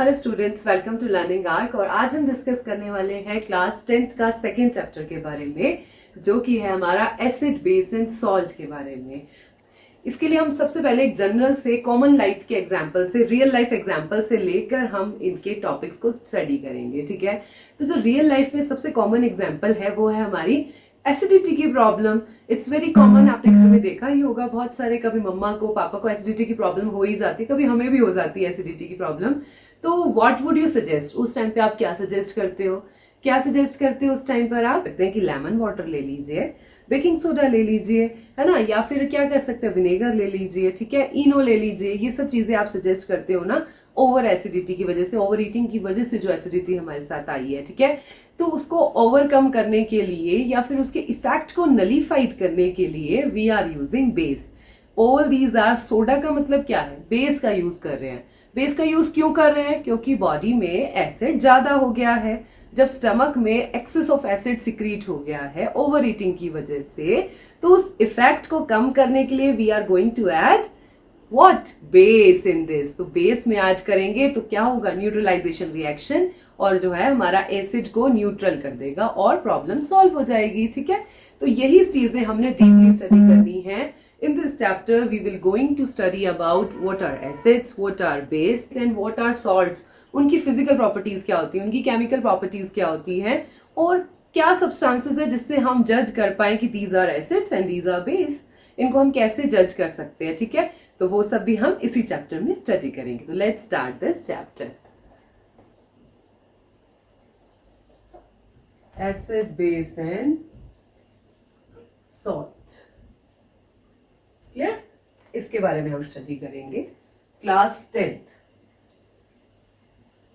Hello students, welcome to Learning Arc. और आज हम डिस्कस करने वाले हैं क्लास 10th का सेकेंड चैप्टर के बारे में, जो कि है हमारा एसिड बेस एंड सॉल्ट के बारे में। इसके लिए हम सबसे पहले एक जनरल से कॉमन लाइफ के एग्जाम्पल से, रियल लाइफ एग्जाम्पल से लेकर हम इनके टॉपिक्स को स्टडी करेंगे। ठीक है, तो जो रियल लाइफ में सबसे कॉमन एग्जाम्पल है वो है हमारी एसिडिटी की प्रॉब्लम। इट्स वेरी कॉमन, आपने घर में देखा ही होगा, बहुत सारे कभी मम्मा को पापा को एसिडिटी की प्रॉब्लम हो ही जाती है, कभी हमें भी हो जाती है एसिडिटी की प्रॉब्लम। तो व्हाट वुड यू सजेस्ट? उस टाइम पे आप क्या सजेस्ट करते हो? उस टाइम पर आप कहते हैं कि लेमन वाटर ले लीजिए, बेकिंग सोडा ले लीजिए, है ना, या फिर क्या कर सकते हैं, विनेगर ले लीजिए, ठीक है, इनो ले लीजिए। ये सब चीजें आप सजेस्ट करते हो ना, ओवर एसिडिटी की वजह से, ओवर ईटिंग की वजह से जो एसिडिटी हमारे साथ आई है। ठीक है, तो उसको ओवरकम करने के लिए या फिर उसके इफेक्ट को नलीफाइड करने के लिए we are using base. All these are, soda का मतलब क्या है, बेस का यूज कर रहे हैं। बेस का यूज क्यों कर रहे हैं? क्योंकि बॉडी में एसिड ज्यादा हो गया है। जब स्टमक में एक्सेस ऑफ एसिड सिक्रीट हो गया है ओवर ईटिंग की वजह से, तो उस इफेक्ट को कम करने के लिए we are going to add what? Base in this. तो बेस में ऐड करेंगे तो क्या होगा? न्यूट्रलाइजेशन रिएक्शन, और जो है हमारा एसिड को न्यूट्रल कर देगा और प्रॉब्लम सॉल्व हो जाएगी। ठीक है, तो यही चीजें हमने डीपली स्टडी करनी है। In this chapter, we will going to study about what are acids, what are base and what are salts. उनकी फिजिकल प्रॉपर्टीज क्या होती है, उनकी केमिकल प्रॉपर्टीज क्या होती हैं, और क्या सब्सटेंसेस है जिससे हम जज कर पाए कि these are acids and these are base. इनको हम कैसे जज कर सकते हैं? ठीक है, तो वो सब भी हम इसी चैप्टर में स्टडी करेंगे। तो let's start this chapter. Acid, base and salt, clear? इसके बारे में हम स्टडी करेंगे क्लास 10th।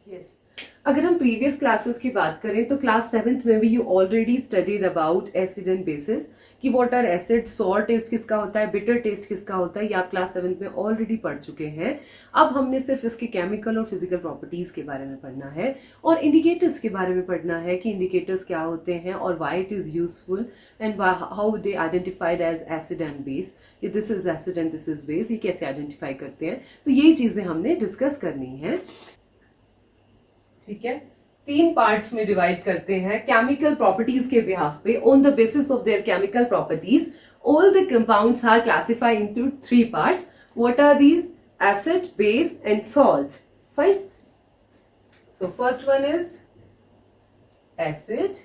यस, अगर हम प्रीवियस क्लासेस की बात करें तो क्लास 7th में भी you already studied about acid and bases, कि what are acid, sour taste किसका होता है, बिटर टेस्ट किसका होता है, ये आप क्लास 7th में ऑलरेडी पढ़ चुके हैं। अब हमने सिर्फ इसके केमिकल और फिजिकल प्रॉपर्टीज के बारे में पढ़ना है और इंडिकेटर्स के बारे में पढ़ना है कि इंडिकेटर्स क्या होते हैं और why it is useful and how they identified as acid and base. This is acid and this is base, ये कैसे आइडेंटिफाई करते हैं, तो यही चीजें हमने डिस्कस करनी है। ठीक है, 3 पार्ट्स में डिवाइड करते हैं केमिकल प्रॉपर्टीज के बिहाफ पे। On the basis of their chemical properties all the compounds are classified into 3 parts. What are these? Acid, base and salt. Fine, so first one is acid,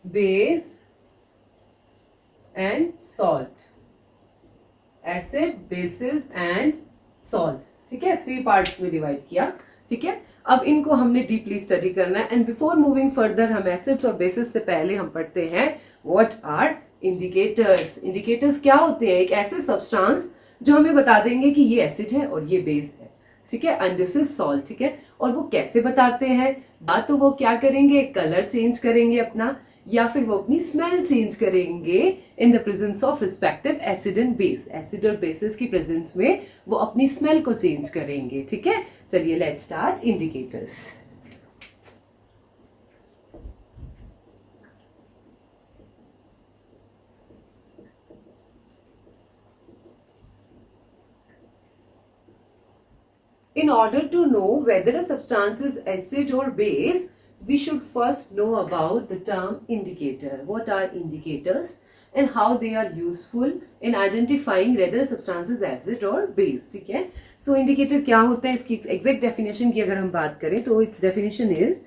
base and salt. Acid, basis and salt. ठीक है, 3 parts में divide किया। ठीक है, अब इनको हमने deeply study करना है। एंड बिफोर मूविंग फर्दर, हम एसिड्स और बेसिस से पहले हम पढ़ते हैं व्हाट आर इंडिकेटर्स। इंडिकेटर्स क्या होते हैं? एक ऐसे सब्सटेंस जो हमें बता देंगे कि ये एसिड है और ये बेस है। ठीक है, एंड दिस इज सॉल्ट। ठीक है, और वो कैसे बताते हैं? या तो वो क्या करेंगे, कलर चेंज करेंगे अपना, या फिर वो अपनी स्मेल चेंज करेंगे in the presence of respective acid and base. Acid और बेसिस की प्रेजेंस में वो अपनी स्मेल को चेंज करेंगे। ठीक है, चलिए let's start indicators. In order to know whether a substance is acid or base, we should first know about the term indicator. What are indicators and how they are useful in identifying whether a substance is acid or base. ठीक है, so indicator क्या होता है, इसकी exact definition की अगर हम बात करें तो its definition is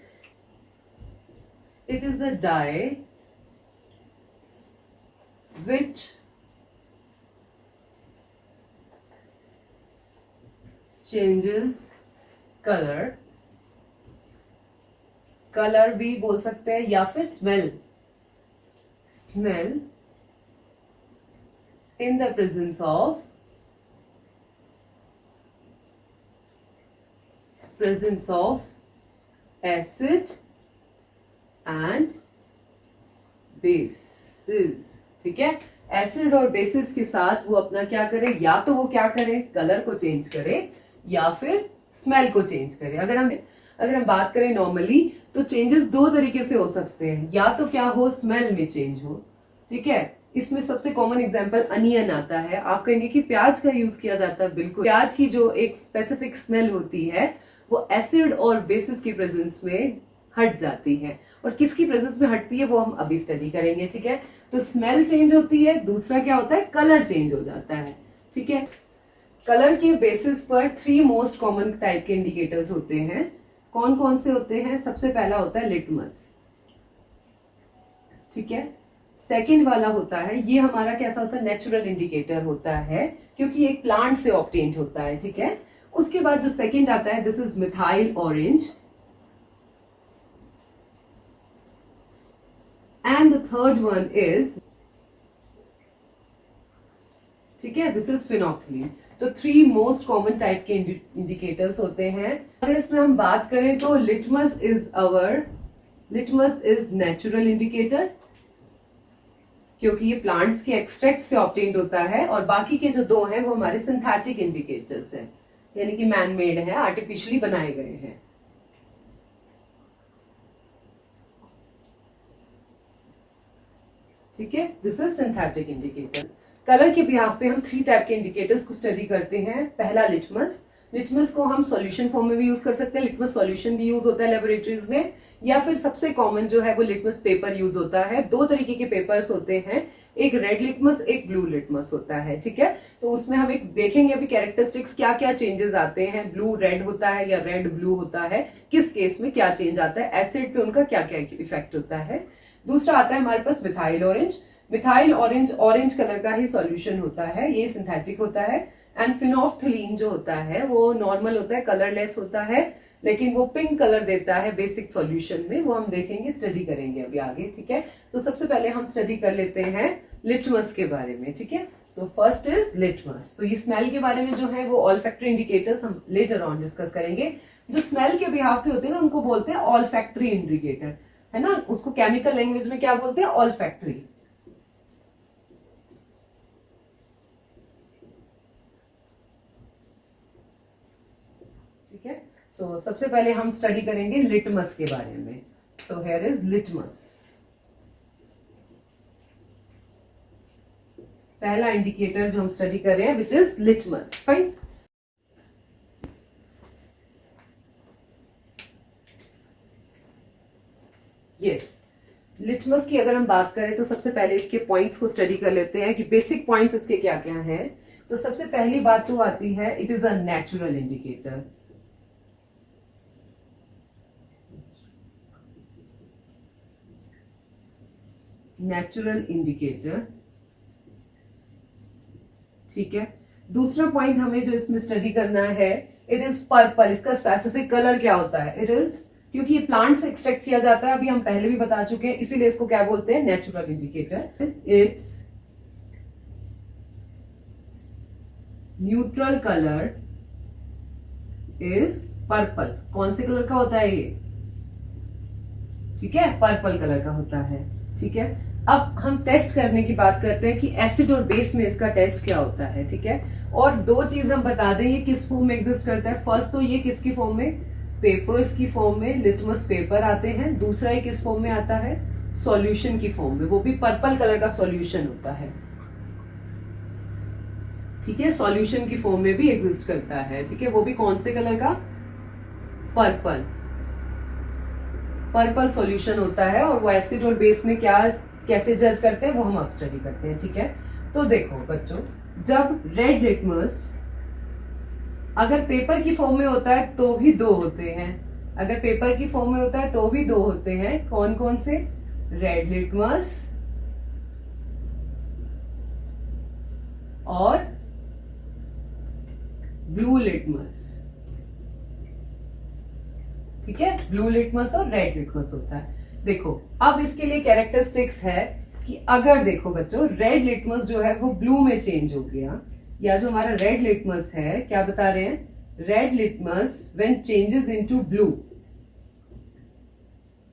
it is a dye which changes color, colour भी बोल सकते हैं, या फिर smell in the presence of acid and basis. ठीक है, एसिड और बेसिस के साथ वो अपना क्या करे, या तो वो क्या करे, कलर को चेंज करे या फिर स्मेल को चेंज करे। अगर हम बात करें नॉर्मली तो चेंजेस 2 तरीके से हो सकते हैं, या तो क्या हो, स्मेल में चेंज हो, ठीक है, इसमें सबसे कॉमन एग्जांपल अनियन आता है। आप कहेंगे कि प्याज का यूज किया जाता है, बिल्कुल। प्याज की जो एक स्पेसिफिक स्मेल होती है वो एसिड और बेसिस की प्रेजेंस में हट जाती है, और किसकी प्रेजेंस में हटती है वो हम अभी स्टडी करेंगे, ठीक है। तो स्मेल चेंज होती है, दूसरा क्या होता है, कलर चेंज हो जाता है, ठीक है। कलर के बेसिस पर 3 मोस्ट कॉमन टाइप के इंडिकेटर्स होते हैं। कौन कौन से होते हैं? सबसे पहला होता है लिटमस, ठीक है। सेकेंड वाला होता है, ये हमारा कैसा होता है, नेचुरल इंडिकेटर होता है, क्योंकि एक प्लांट से ऑब्टेन्ड होता है, ठीक है। उसके बाद जो सेकेंड आता है, this is methyl orange, and the third one is, ठीक है, दिस इज फिनोक्सिलिन। तो 3 मोस्ट कॉमन टाइप के इंडिकेटर्स होते हैं। अगर इसमें हम बात करें तो लिटमस इज नेचुरल इंडिकेटर, क्योंकि ये प्लांट्स के एक्सट्रैक्ट से ऑब्टेन्ड होता है, और बाकी के जो 2 हैं वो हमारे सिंथेटिक इंडिकेटर्स हैं, यानी कि मैन मेड है, आर्टिफिशियली बनाए गए हैं। ठीक है, this is synthetic indicator. Colour के बिहाफ पे हम 3 टाइप के इंडिकेटर्स को स्टडी करते हैं। पहला लिटमस, लिटमस को हम सॉल्यूशन फॉर्म में भी यूज कर सकते हैं, लिटमस सॉल्यूशन भी यूज होता है लेबोरेटरीज में, या फिर सबसे कॉमन जो है वो लिटमस पेपर यूज होता है। 2 तरीके के पेपर्स होते हैं, एक रेड लिटमस, एक ब्लू लिटमस होता है, ठीक है। तो उसमें हम एक देखेंगे अभी कैरेक्टरिस्टिक्स, क्या क्या चेंजेस आते हैं, ब्लू रेड होता है या रेड ब्लू होता है, किस केस में क्या चेंज आता है, एसिड पे उनका क्या क्या इफेक्ट होता है। दूसरा आता है हमारे पास methyl orange. Methyl orange orange colour का ही सॉल्यूशन होता है, ये सिंथेटिक होता है। एंड फिनोफ्थलीन जो होता है वो नॉर्मल होता है, कलरलेस होता है, लेकिन वो पिंक कलर देता है बेसिक सॉल्यूशन में, वो हम देखेंगे, स्टडी करेंगे अभी आगे, ठीक है। तो सबसे पहले हम स्टडी कर लेते हैं लिटमस के बारे में, ठीक है। So first is litmus. तो ये स्मेल के बारे में जो है वो ऑलफैक्टरी इंडिकेटर्स हम लेटर ऑन डिस्कस करेंगे। जो स्मेल के बिहाफ पे होते हैं ना उनको बोलते हैं ऑलफैक्टरी इंडिकेटर, है ना। उसको केमिकल लैंग्वेज में क्या बोलते हैं, ऑलफैक्टरी। ठीक है। सो सबसे पहले हम स्टडी करेंगे लिटमस के बारे में। So here is litmus. पहला इंडिकेटर जो हम स्टडी कर रहे हैं which is litmus, fine. Yes, litmus की अगर हम बात करें तो सबसे पहले इसके पॉइंट्स को स्टडी कर लेते हैं कि बेसिक पॉइंट्स इसके क्या क्या हैं। तो सबसे पहली बात तो आती है, it is a natural indicator. Natural indicator, ठीक है। दूसरा पॉइंट हमें जो इसमें स्टडी करना है, इट इज पर्पल। इसका स्पेसिफिक कलर क्या होता है, इट इज, क्योंकि ये प्लांट से एक्सट्रैक्ट किया जाता है, अभी हम पहले भी बता चुके हैं, इसीलिए इसको क्या बोलते हैं, natural indicator. It's neutral colour is purple. कौन से कलर का होता है ये, ठीक है, पर्पल कलर का होता है, ठीक है। अब हम टेस्ट करने की बात करते हैं कि एसिड और बेस में इसका टेस्ट क्या होता है, ठीक है। और 2 चीज हम बता दें, ये किस फॉर्म में एग्जिस्ट करता है। फर्स्ट तो ये किसकी फॉर्म में, पेपर्स की फॉर्म में, लिटमस पेपर आते हैं। दूसरा ये किस फॉर्म में आता है, सॉल्यूशन की फॉर्म में, वो भी पर्पल कलर का सॉल्यूशन होता है, ठीक है। सॉल्यूशन की फॉर्म में भी एग्जिस्ट करता है, ठीक है। वो भी कौन से कलर का, पर्पल, पर्पल सॉल्यूशन होता है। और वो एसिड और बेस में क्या कैसे जज करते हैं वो हम अब स्टडी करते हैं, ठीक है। तो देखो बच्चों, जब रेड लिटमस अगर पेपर की फॉर्म में होता है तो भी 2 होते हैं, अगर पेपर की फॉर्म में होता है तो भी 2 होते हैं। कौन कौन से, रेड लिटमस और ब्लू लिटमस, ठीक है। ब्लू लिटमस और रेड लिटमस होता है। देखो अब इसके लिए कैरेक्टरिस्टिक्स है कि अगर देखो बच्चों, रेड लिटमस जो है वो ब्लू में चेंज हो गया, या जो हमारा रेड लिटमस है, क्या बता रहे हैं, red litmus when changes into blue.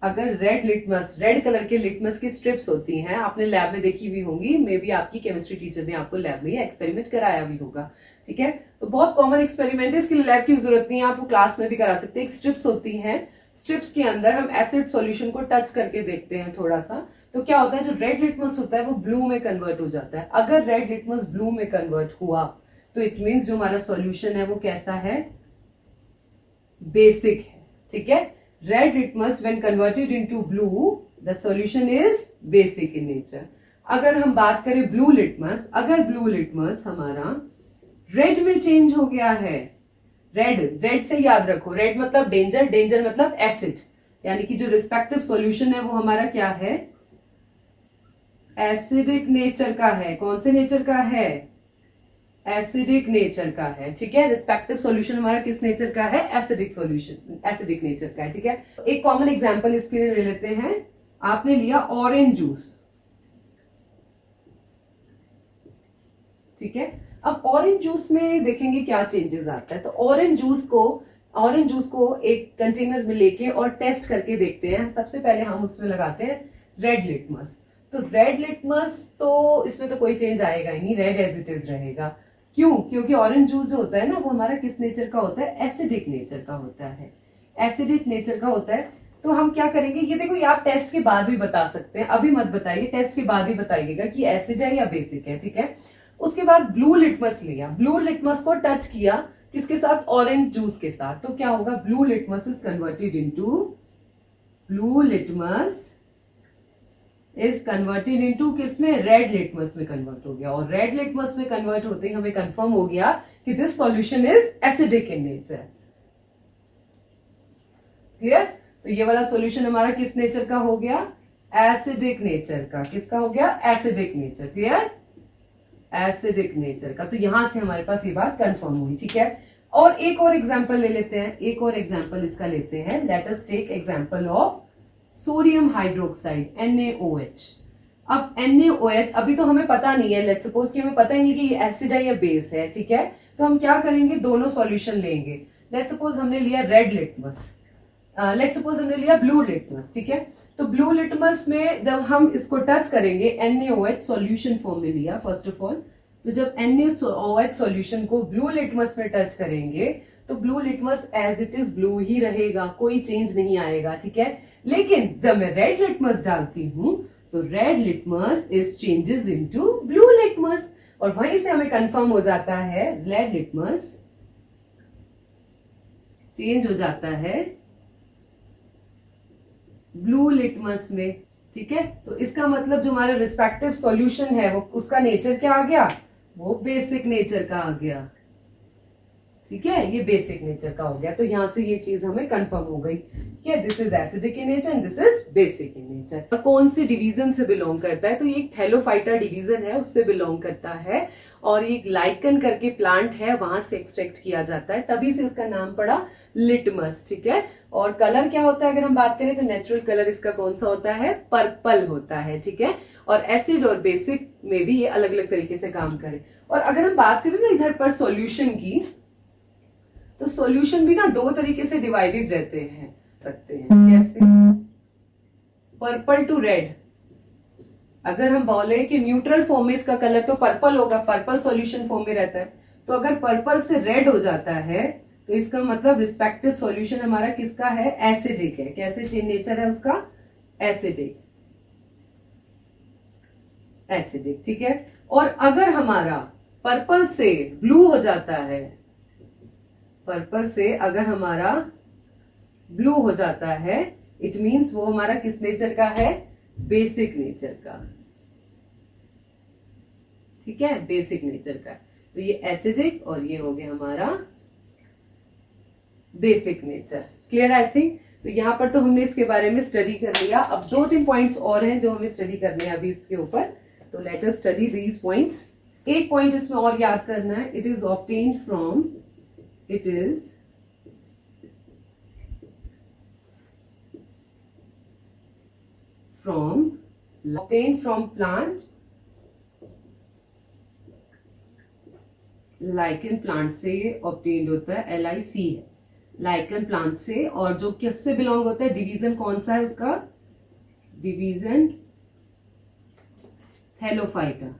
अगर रेड लिटमस, रेड कलर के लिटमस की स्ट्रिप्स होती हैं, आपने लैब में देखी भी होंगी, मे बी आपकी केमिस्ट्री टीचर ने आपको लैब में एक्सपेरिमेंट कराया भी होगा, ठीक है। तो बहुत कॉमन एक्सपेरिमेंट है, इसके लिए लैब की जरूरत नहीं है, आपको क्लास में भी करा सकते हैं। स्ट्रिप्स होती हैं, स्ट्रिप्स के अंदर हम एसिड सॉल्यूशन को टच करके देखते हैं थोड़ा सा, तो क्या होता है, जो रेड लिटमस होता है वो ब्लू में कन्वर्ट हो जाता है। अगर रेड लिटमस ब्लू में कन्वर्ट हुआ तो इट मीन्स जो हमारा सॉल्यूशन है वो कैसा है, बेसिक है। ठीक है, red litmus when converted into blue the solution is basic in nature. अगर हम बात करें ब्लू लिटमस, अगर ब्लू लिटमस हमारा रेड में चेंज हो गया है, रेड से याद रखो, रेड मतलब डेंजर, डेंजर मतलब एसिड, यानी कि जो रिस्पेक्टिव सॉल्यूशन है वो हमारा क्या है, एसिडिक नेचर का है। कौन से नेचर का है, एसिडिक नेचर का है। ठीक है, रिस्पेक्टिव सॉल्यूशन हमारा किस नेचर का है, एसिडिक सॉल्यूशन, एसिडिक नेचर का है। ठीक है, एक कॉमन एग्जांपल इसके लिए ले लेते हैं। आपने लिया ऑरेंज जूस, ठीक है, अब ऑरेंज जूस में देखेंगे क्या चेंजेस आता है। तो ऑरेंज जूस को एक कंटेनर में लेके और टेस्ट करके देखते हैं। सबसे पहले हम उसमें लगाते हैं रेड लिटमस। तो रेड लिटमस तो इसमें तो कोई चेंज आएगा ही नहीं, रेड एज इट इज रहेगा। क्यों, क्योंकि ऑरेंज जूस जो होता है ना वो हमारा किस नेचर का होता है, एसिडिक नेचर का होता है, एसिडिक नेचर का होता है। तो हम क्या करेंगे, ये देखो, ये आप टेस्ट के बाद भी बता सकते हैं, अभी मत बताइए, टेस्ट के बाद ही बताइएगा कि एसिड है या बेसिक है। ठीक है, उसके बाद ब्लू लिटमस लिया, ब्लू लिटमस को टच किया किसके साथ, ऑरेंज जूस के साथ, तो क्या होगा, blue litmus is converted into, blue litmus is converted into किसमें, रेड लिटमस में कन्वर्ट हो गया। और रेड लिटमस में कन्वर्ट होते ही हमें कंफर्म हो गया कि this solution is acidic in nature. Clear, तो ये वाला सॉल्यूशन हमारा किस नेचर का हो गया, एसिडिक नेचर का। किसका हो गया, acidic nature. Clear, acidic nature का। तो यहां से हमारे पास ये बात कंफर्म हुई। ठीक है, और एक और एग्जांपल ले लेते हैं, एक और एग्जांपल इसका लेते हैं। Let us take example of sodium hydroxide, NaOH। अब NaOH अभी तो हमें पता नहीं है, लेट्स सपोज कि हमें पता ही नहीं कि ये एसिड है या बेस है। ठीक है, तो हम क्या करेंगे, दोनों सॉल्यूशन लेंगे। लेट्स सपोज हमने लिया रेड लिटमस, लेट्स सपोज हमने लिया ब्लू लिटमस। ठीक है, तो ब्लू लिटमस में जब हम इसको टच करेंगे, NaOH सॉल्यूशन फॉर्म में लिया फर्स्ट ऑफ ऑल, तो जब NaOH सॉल्यूशन को ब्लू लिटमस में टच करेंगे तो blue litmus as it is blue ही रहेगा, कोई चेंज नहीं आएगा। ठीक है, लेकिन जब मैं रेड लिटमस डालती हूं तो red litmus is changes into blue litmus, और वहीं से हमें कंफर्म हो जाता है रेड लिटमस चेंज हो जाता है ब्लू लिटमस में। ठीक है, तो इसका मतलब जो हमारा रिस्पेक्टिव सॉल्यूशन है वो उसका नेचर क्या आ गया, वो बेसिक नेचर का आ गया। ठीक है, ये बेसिक नेचर का हो गया। तो यहां से ये चीज हमें कंफर्म हो गई कि this is acidic in nature and this is basic in nature. और कौन सी डिवीजन से बिलोंग करता है, तो ये एक थैलोफाइटा डिवीजन है, उससे बिलोंग करता है। और एक लाइकन करके प्लांट है, वहां से एक्सट्रैक्ट किया जाता है, तभी से उसका नाम पड़ा लिटमस। ठीक है, और कलर क्या होता है, अगर हम बात करें तो नेचुरल कलर इसका कौन सा होता है, पर्पल होता है। ठीक है, और एसिड और बेसिक में भी ये अलग अलग तरीके से काम करे। और अगर हम बात करें ना इधर पर सॉल्यूशन की, तो सॉल्यूशन भी ना दो तरीके से डिवाइडेड रहते हैं, सकते हैं कैसे, पर्पल टू रेड। अगर हम बोले कि न्यूट्रल फॉर्म में इसका कलर तो पर्पल होगा, पर्पल सॉल्यूशन फॉर्म में रहता है, तो अगर पर्पल से रेड हो जाता है तो इसका मतलब रिस्पेक्टिव सॉल्यूशन हमारा किसका है, एसिडिक है। कैसे चेंज नेचर है उसका, एसिडिक, एसिडिक। ठीक है, और अगर हमारा पर्पल से ब्लू हो जाता है, पर्पल से अगर हमारा ब्लू हो जाता है, इट मींस वो हमारा किस नेचर का है, बेसिक नेचर का। ठीक है, बेसिक नेचर का। तो ये एसिडिक और ये हो गया हमारा basic nature. Clear, I think. तो यहां पर तो हमने इसके बारे में स्टडी कर लिया। अब दो तीन पॉइंट्स और हैं जो हमें स्टडी करने हैं अभी इसके ऊपर, तो let us study these points. एक पॉइंट इसमें और याद करना है, it is obtained from, it is obtained from plant, lichen plant से obtained होता है, LIC है, लाइकन प्लांट से। और जो किससे बिलोंग होता है, डिवीजन कौन सा है उसका, डिवीजन थैलोफाइटा।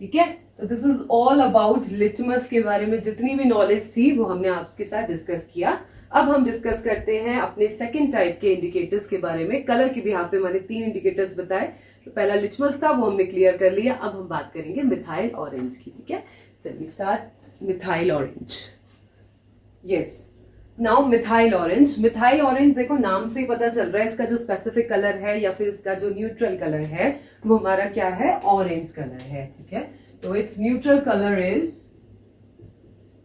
ठीक है, तो this is all about litmus के बारे में जितनी भी नॉलेज थी वो हमने आपके साथ डिस्कस किया। अब हम डिस्कस करते हैं अपने सेकंड टाइप के इंडिकेटर्स के बारे में। कलर के बिहाफ पे मैंने 3 इंडिकेटर्स बताए। तो पहला लिटमस था, वो हमने क्लियर कर लिया। अब हम बात करेंगे मिथाइल ऑरेंज की। ठीक है, चलिए start. Methyl orange, yes. Now methyl orange. Methyl orange देखो नाम से ही पता चल रहा है, इसका जो स्पेसिफिक कलर है या फिर इसका जो न्यूट्रल कलर है वो हमारा क्या है, ऑरेंज कलर है। ठीक है, तो it's neutral colour is,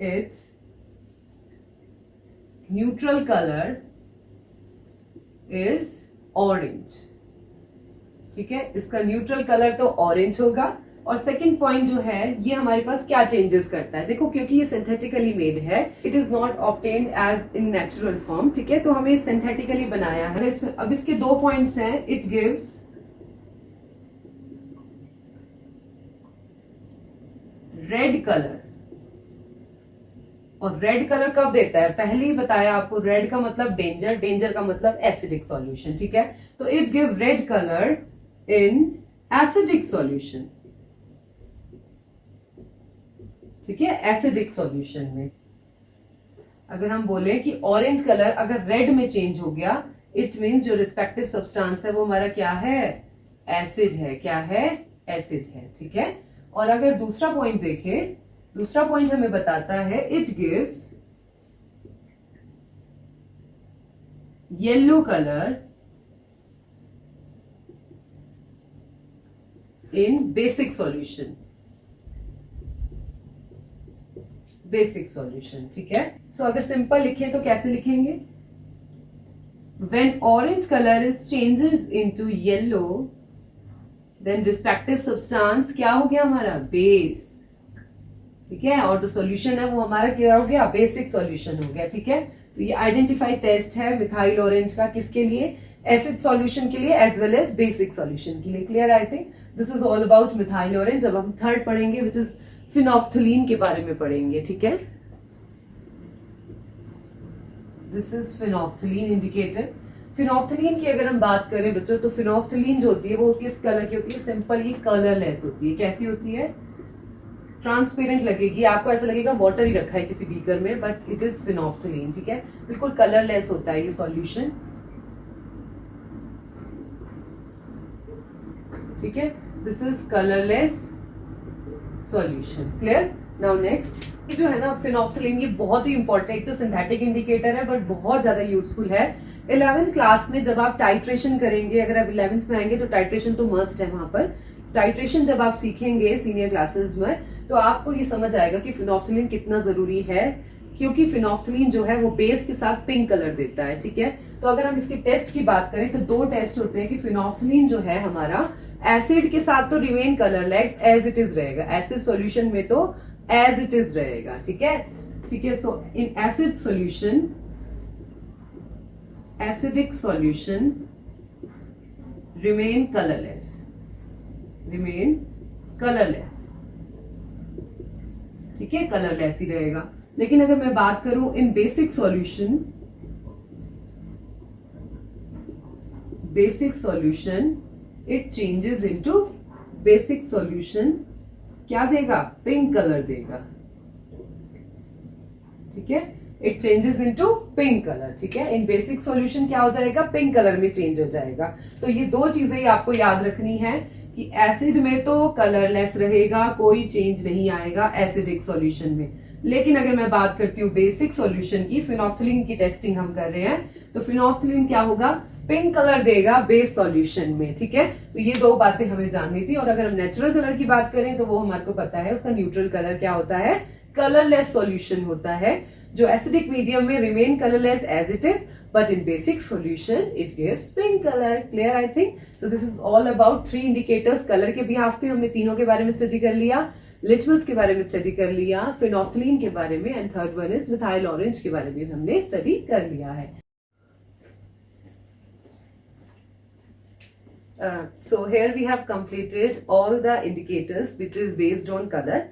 it's neutral colour is orange. ठीक है, इसका न्यूट्रल कलर तो ऑरेंज होगा। और सेकंड पॉइंट जो है, ये हमारे पास क्या चेंजेस करता है, देखो क्योंकि ये सिंथेटिकली मेड है, it is not obtained as in natural form. ठीक है, तो हमें सिंथेटिकली बनाया है। इसमें अब इसके 2 पॉइंट्स हैं। इट गिव्स रेड कलर, और रेड कलर कब देता है, पहले ही बताया आपको, रेड का मतलब डेंजर, डेंजर का मतलब एसिडिक सॉल्यूशन। ठीक है, तो it give red colour in acidic solution. ठीक है, एसिडिक सॉल्यूशन में अगर हम बोले कि ऑरेंज कलर अगर रेड में चेंज हो गया, इट मींस जो रिस्पेक्टिव सब्सटेंस है वो हमारा क्या है, एसिड है। क्या है, एसिड है। ठीक है, और अगर दूसरा पॉइंट देखें, दूसरा पॉइंट हमें बताता है it gives yellow colour in basic solution. Basic solution. ठीक है, सो अगर सिंपल लिखें तो कैसे लिखेंगे, when orange colour is changes into yellow, then respective substance क्या हो गया हमारा, बेस। ठीक है, और जो सॉल्यूशन है वो हमारा क्या हो गया, बेसिक सॉल्यूशन हो गया। ठीक है, तो ये आइडेंटिफाई टेस्ट है मिथाइल ऑरेंज का, किसके लिए, एसिड सॉल्यूशन के लिए as well as basic solution के लिए। Clear, I think this is all about methyl orange. अब हम थर्ड पढ़ेंगे विच इज फिनोफ्थलीन के बारे में पढ़ेंगे। ठीक है, this is phenolphthalein indicator. Phenolphthalein की अगर हम बात करें बच्चों, तो फिनोफ्थलीन जो होती है वो किस कलर की होती है, सिंपल ये कलरलेस होती है। कैसी होती है, ट्रांसपेरेंट लगेगी, आपको ऐसा लगेगा वाटर ही रखा है किसी बीकर में, बट इट इज फिनोफ्थलीन। ठीक है, बिल्कुल कलरलेस होता है ये सॉल्यूशन। ठीक है, this is colourless solution. Clear, now next, ये जो है ना फिनोफ्थलीन, ये बहुत ही इंपॉर्टेंट, एक तो सिंथेटिक इंडिकेटर है बट बहुत ज्यादा यूजफुल है। 11th क्लास में जब आप टाइट्रेशन करेंगे, अगर आप 11th में आएंगे तो टाइट्रेशन तो मस्ट है वहां पर। टाइट्रेशन जब आप सीखेंगे सीनियर क्लासेस में, तो आपको ये समझ आएगा कि फिनोफ्थलीन कितना जरूरी है, क्योंकि फिनोफ्थलीन जो है वो बेस के साथ पिंक कलर देता है। ठीक है, तो अगर हम इसके टेस्ट की बात करें तो 2 टेस्ट होते हैं कि फिनोफ्थलीन जो है हमारा एसिड के साथ तो remain colourless as it is रहेगा, एसिड सॉल्यूशन में तो एज इट इज रहेगा। ठीक है, ठीक है, so in acid solution, acidic solution remain colourless, remain colourless. ठीक है, कलरलेस ही रहेगा। लेकिन अगर मैं बात करूं in basic solution, basic solution it changes into basic solution, क्या देगा, पिंक कलर देगा। ठीक है, it changes into pink colour. ठीक है, इन बेसिक सॉल्यूशन क्या हो जाएगा, पिंक कलर में चेंज हो जाएगा। तो ये 2 चीजें ही आपको याद रखनी है कि एसिड में तो कलरलेस रहेगा, कोई चेंज नहीं आएगा एसिडिक सॉल्यूशन में। लेकिन अगर मैं बात करती हूँ बेसिक सॉल्यूशन की, फिनोफ्थलीन की टेस्टिंग हम कर रहे हैं, तो फिनोफ्थलीन क्या होगा, पिंक कलर देगा बेस सॉल्यूशन में। ठीक है, तो ये 2 बातें हमें जाननी थी। और अगर हम नेचुरल कलर की बात करें तो वो हमारे को पता है, उसका न्यूट्रल कलर क्या होता है, कलरलेस सॉल्यूशन होता है, जो एसिडिक मीडियम में remain colourless as it is, but in basic solution it gives pink color. Clear, I think. So this is all about 3 indicators. Colour के बिहाफ पे हमने तीनों के बारे में स्टडी कर लिया, लिटमस के बारे में स्टडी कर लिया, फिनोफ्थलीन के बारे में, and third one is methyl orange के बारे में हमने स्टडी कर लिया है। So here we have completed all the indicators which is based on color.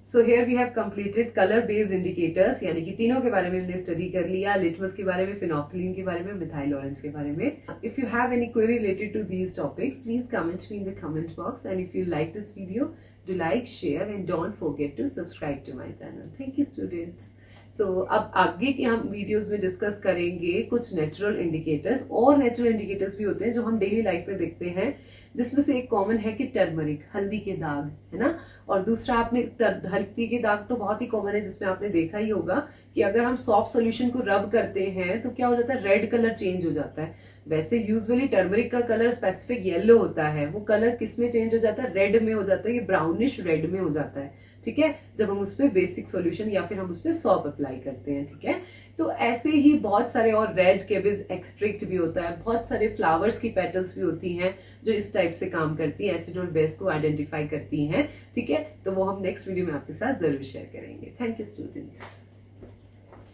So here we have completed color based indicators, यानी कि तीनों के बारे में हमने स्टडी कर लिया, लिटमस के बारे में, फिनोफ्थलीन के बारे में, मिथाइल ऑरेंज के बारे में. If you have any query related to these topics, please comment me in the comment box, and if you like this video, do like, share, and don't forget to subscribe to my channel. Thank you, students. सो अब आगे के हम videos में discuss करेंगे कुछ natural indicators, और natural indicators भी होते हैं जो हम डेली लाइफ में देखते हैं, जिसमें से एक कॉमन है कि टर्मरिक, हल्दी के दाग, है ना। और दूसरा आपने हल्दी के दाग तो बहुत ही कॉमन है, जिसमें आपने देखा ही होगा कि अगर हम सॉफ्ट सॉल्यूशन को रब करते हैं तो क्या हो जाता है, रेड कलर चेंज हो जाता है। वैसे यूजुअली टर्मरिक का कलर स्पेसिफिक येलो होता है, वो कलर किस में चेंज हो जाता है, रेड में हो जाता है, ये ब्राउनिश रेड में हो जाता है, ठीक है, जब हम उस पर बेसिक सॉल्यूशन या फिर हम उस पर सॉप अप्लाई करते हैं, ठीक है। तो ऐसे ही बहुत सारे, और रेड केबिज एक्सट्रैक्ट भी होता है, बहुत सारे फ्लावर्स की पेटल्स भी होती हैं जो इस टाइप से काम करती हैं, एसिड और बेस को आइडेंटिफाई करती हैं, ठीक है। तो वो हम नेक्स्ट वीडियो में आपके साथ जरूर शेयर करेंगे। Thank you students.